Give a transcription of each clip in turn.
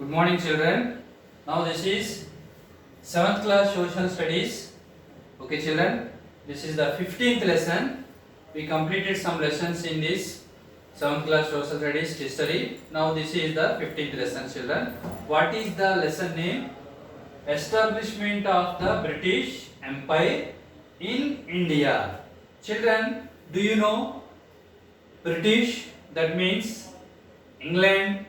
Good morning, children. Now this is 7th class social studies. Okay, children. This is the 15th lesson. We completed some lessons in this 7th class social studies history. Now this is the 15th lesson, children. What is the lesson name? Establishment of the British Empire in India. Children, do you know British? That means England.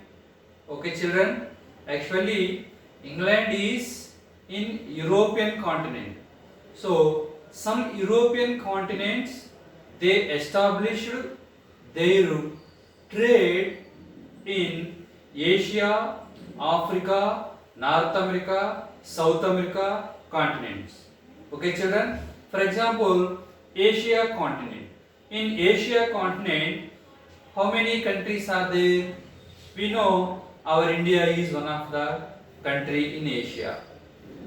Okay, children. Actually, England is in European continent. So, some European continents, they established their trade in Asia, Africa, North America, South America continents. Okay, children. For example, Asia continent. In Asia continent, how many countries are there? We know our India is one of the country in Asia.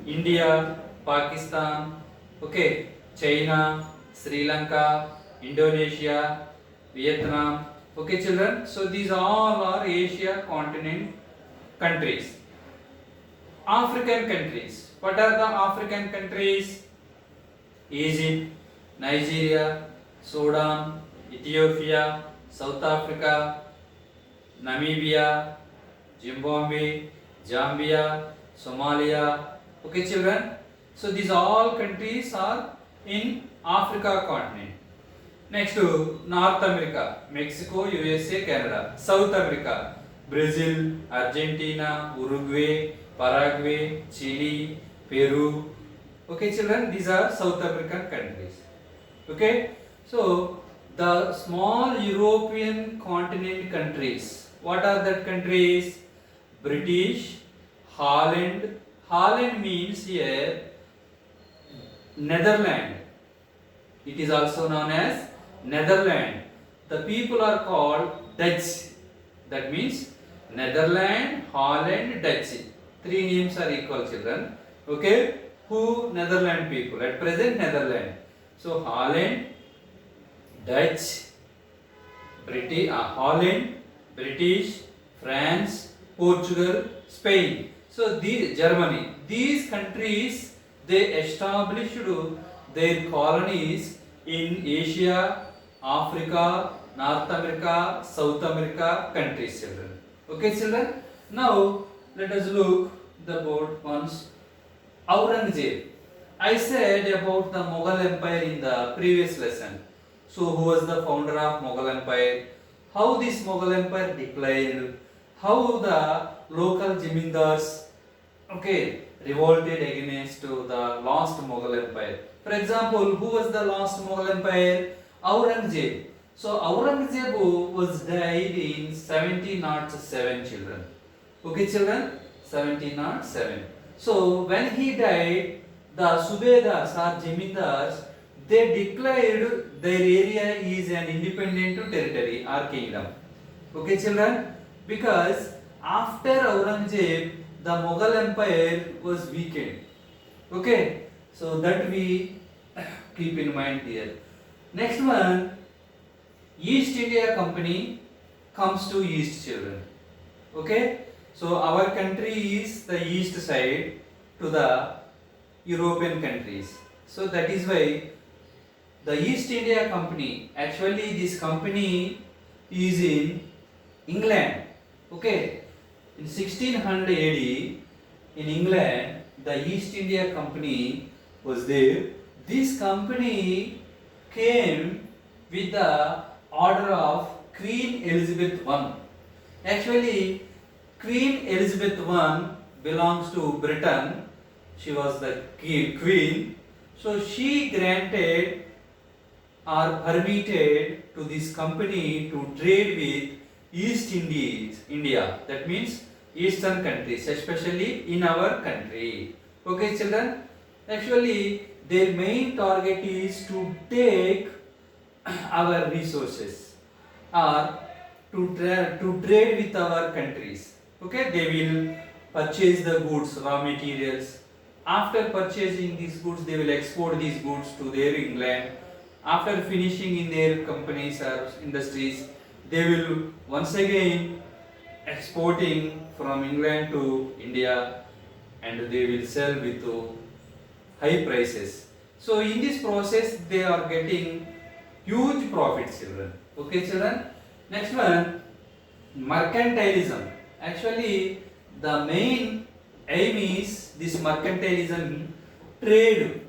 India, Pakistan, okay, China, Sri Lanka, Indonesia, Vietnam. Okay, children. So these all are Asia continent countries. African countries. What are the African countries? Egypt, Nigeria, Sudan, Ethiopia, South Africa, Namibia, Zimbabwe, Zambia, Somalia. Okay, children. So these all countries are in Africa continent. Next to North America, Mexico, USA, Canada. South America, Brazil, Argentina, Uruguay, Paraguay, Chile, Peru. Okay, children. These are South American countries. Okay. So the small European continent countries. What are that countries? British, Holland. Holland means here Netherlands. It is also known as Netherlands. The people are called Dutch. That means Netherlands, Holland, Dutch. Three names are equal, children. Okay? Who? Netherlands people. At present, Netherlands. So Holland, Dutch, Holland, British, France, Portugal, Spain. So Germany. These countries, they established their colonies in Asia, Africa, North America, South America countries, children. Okay, children. Now let us look the board once. Aurangzeb. I said about the Mughal Empire in the previous lesson. So who was the founder of Mughal Empire? How this Mughal Empire declined? How the local Zamindars, revolted against the last Mughal Empire? For example, who was the last Mughal Empire? Aurangzeb. So Aurangzeb was died in 1707, children. Okay, children? 1707. So when he died, the Subedars or Zamindars, they declared their area is an independent territory or kingdom. Okay, children? Because after Aurangzeb, the Mughal Empire was weakened. Okay? So that we keep in mind here. Next one, East India Company comes to East, children. Okay? So our country is the east side to the European countries. So that is why the East India Company, actually this company is in England. Okay, in 1600 AD in England, the East India Company was there. This company came with the order of Queen Elizabeth I. Actually, Queen Elizabeth I belongs to Britain. She was the queen. So she granted or permitted to this company to trade with East India. That means eastern countries, especially in our country. Okay, children? Actually, their main target is to take our resources or to trade with our countries. Okay, they will purchase the goods, raw materials. After purchasing these goods, they will export these goods to their England. After finishing in their companies or industries, they will once again exporting from England to India and they will sell with high prices. So in this process they are getting huge profits, children. Okay, children. Next one, mercantilism. Actually, the main aim is this mercantilism, trade,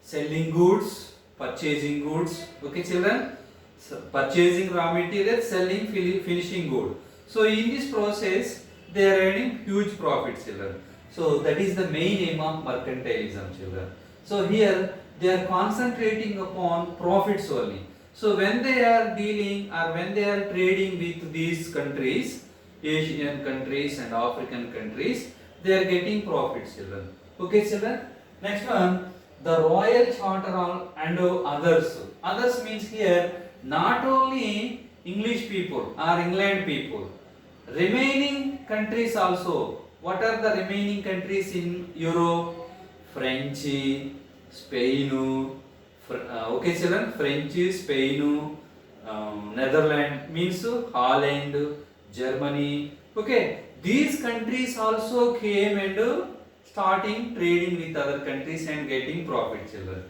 selling goods, purchasing goods. Okay, children. So, purchasing raw materials, selling finishing good. So in this process, they are earning huge profits, children. So that is the main aim of mercantilism, children. So here they are concentrating upon profits only. So when they are dealing or when they are trading with these countries, Asian countries and African countries, they are getting profits, children. Okay, children. Next one, the Royal Charter and others. Others means here not only English people or England people, remaining countries also. What are the remaining countries in Europe? French, Spain, okay children, French, Spain, Netherlands means Holland, Germany. Okay, these countries also came and starting trading with other countries and getting profit, children.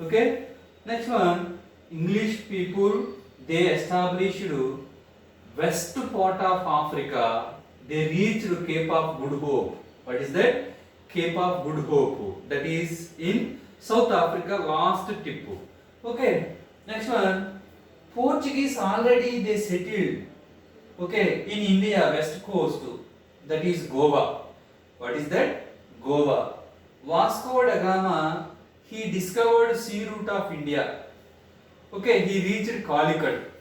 Okay, next one, English people, they established west part of Africa. They reached Cape of Good Hope. What is that? Cape of Good Hope. That is in South Africa, last tip. Okay. Next one. Portuguese already they settled. Okay, in India, west coast. That is Goa. What is that? Goa. Vasco da Gama, he discovered sea route of India. Okay, he reached Calicut.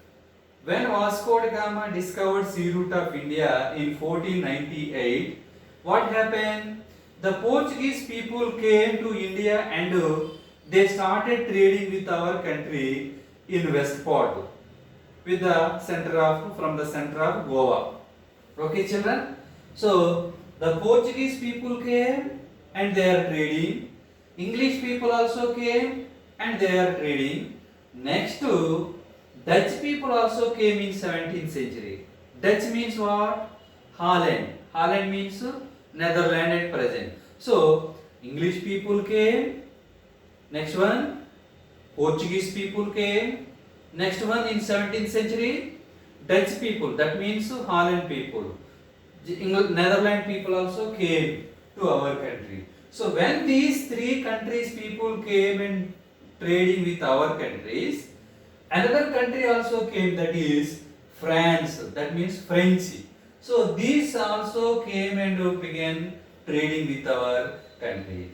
When Vasco da Gama discovered sea route of India in 1498, what happened? The Portuguese people came to India and they started trading with our country in west part, with the from the center of Goa. Okay, children. So the Portuguese people came and they are trading. English people also came and they are trading. Next to Dutch people also came in 17th century. Dutch means what? Holland. Holland means Netherlands at present. So English people came. Next one, Portuguese people came. Next one in 17th century, Dutch people. That means Holland people. Netherlands people also came to our country. So when these three countries people came and trading with our countries, another country also came, that is France, that means French. So these also came and began trading with our countries.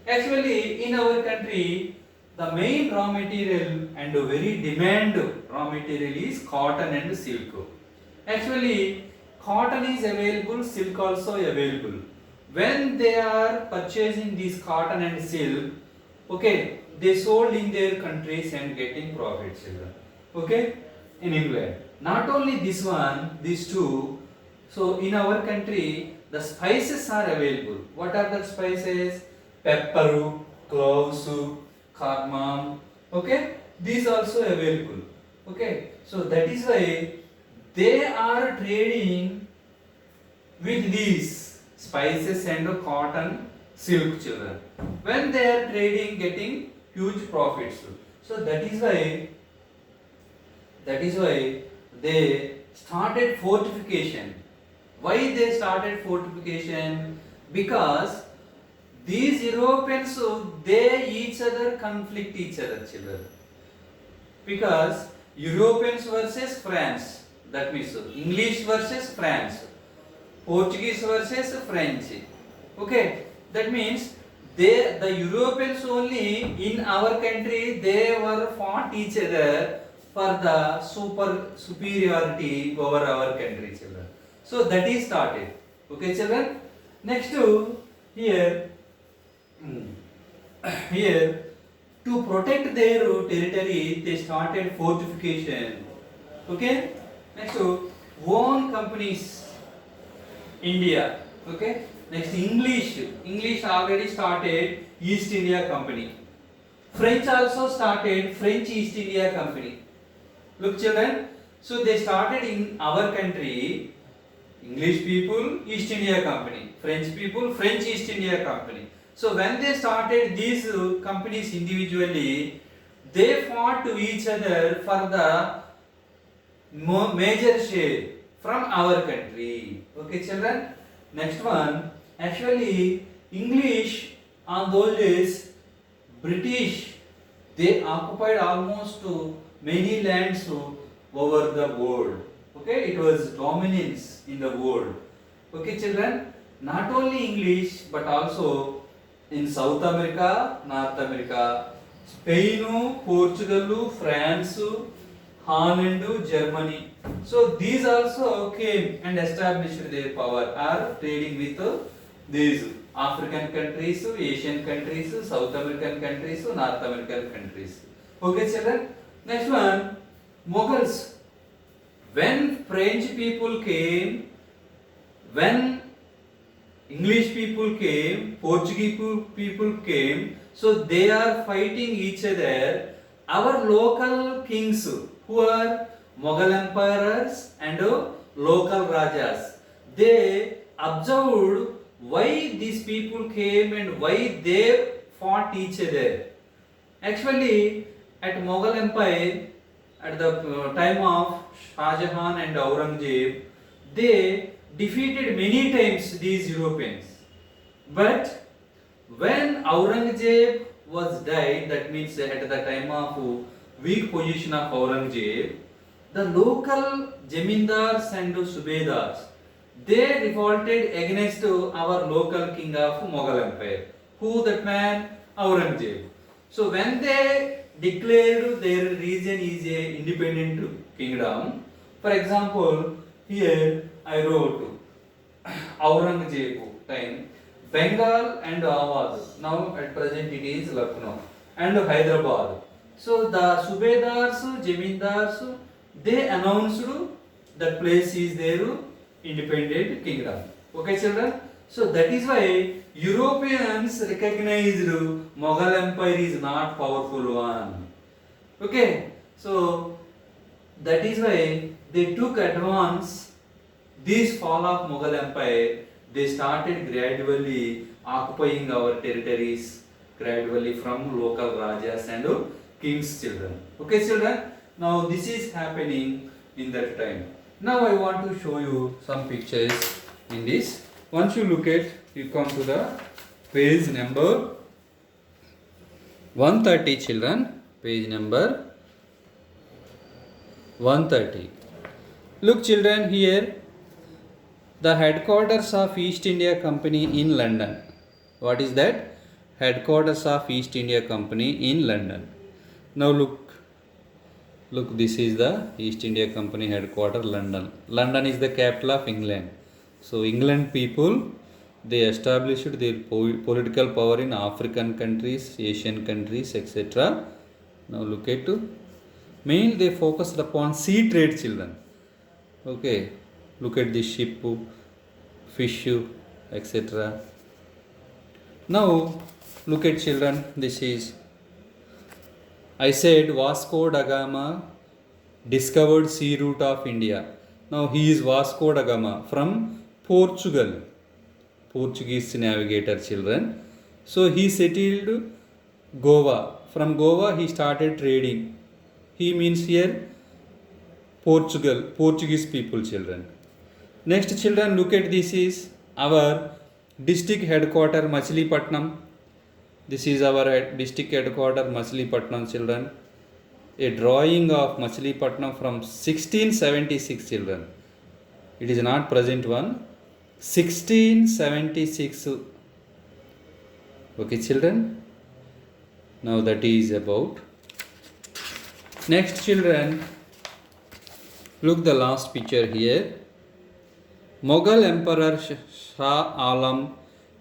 Actually in our country the main raw material and very demand raw material is cotton and silk. Actually cotton is available, silk also available. When they are purchasing this cotton and silk, okay, they sold in their countries and getting profits, children. Okay, in England. Not only this one, these two. So in our country, the spices are available. What are the spices? Pepper, cloves, cardamom. Okay, these also available. Okay, so that is why they are trading with these spices and cotton, silk, children. When they are trading, getting huge profits. So that is why they started fortification. Why they started fortification? Because these Europeans, they each other conflict each other, children. Because Europeans versus France, that means English versus France, Portuguese versus French. Okay, that means the Europeans only in our country, they were fought each other for the superiority over our country, children. So that is started. Okay, children. Next to here to protect their territory, they started fortification. Okay. Next to own companies, India. Okay. Next, English already started East India Company. French also started French East India Company. Look, children. So they started in our country English people, East India Company. French people, French East India Company. So when they started these companies individually, they fought to each other for the major share from our country. Okay, children. Next one. Actually, English on those days, British, they occupied almost many lands over the world. Okay, it was dominance in the world. Okay, children. Not only English but also in South America, North America, Spain, Portugal, France, Holland, Germany. So these also came and established their power, are trading with these African countries, Asian countries, South American countries, North American countries. Okay, children. Next one, Mughals. When French people came, when English people came, Portuguese people came, so they are fighting each other. Our local kings, who are Mughal emperors and local rajas, they observed why these people came and why they fought each other. Actually, at Mughal Empire, at the time of Shah Jahan and Aurangzeb, they defeated many times these Europeans. But when Aurangzeb was died, that means at the time of weak position of Aurangzeb, the local Jamindars and Subedars, they revolted against our local king of Mughal Empire. Who that man? Aurangzeb. So when they declared their region is a independent kingdom, for example, here I wrote Aurangzeb time, Bengal and Awadh. Now at present it is Lucknow and Hyderabad. So the Subedars, Jamindars, they announced that place is their independent kingdom. Okay, children. So that is why Europeans recognized Mughal Empire is not powerful one. Okay. So that is why they took advance this fall of Mughal Empire. They started gradually occupying our territories gradually from local rajas and kings, children. Okay, children. Now this is happening in that time. Now I want to show you some pictures in this. Once you look at, you come to the page number 130, children. Page number 130. Look, children, here the headquarters of East India Company in London. What is that? Headquarters of East India Company in London. Now look, this is the East India Company headquarters, London. London is the capital of England. So England people, they established their political power in African countries, Asian countries, etc. Now look at, mainly they focused upon sea trade, children. Okay, look at this ship, fish, etc. Now look at, children, this is, I said Vasco da Gama discovered sea route of India. Now he is Vasco da Gama from Portugal, Portuguese navigator, children. So he settled Goa. From Goa he started trading. He means here Portugal, Portuguese people, children. Next, children, look at, this is our district headquarter Machilipatnam. This is our district headquarter Machilipatnam, children. A drawing of Machilipatnam from 1676, children. It is not present one. 1676. Okay, children. Now that is about. Next, children, look the last picture here. Mughal Emperor Shah Alam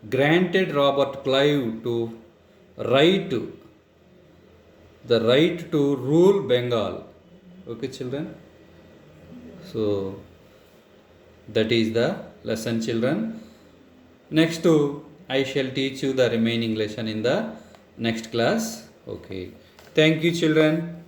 granted Robert Clive the right to rule Bengal. Okay, children. So that is the lesson, children. Next I shall teach you the remaining lesson in the next class. Okay. Thank you, children.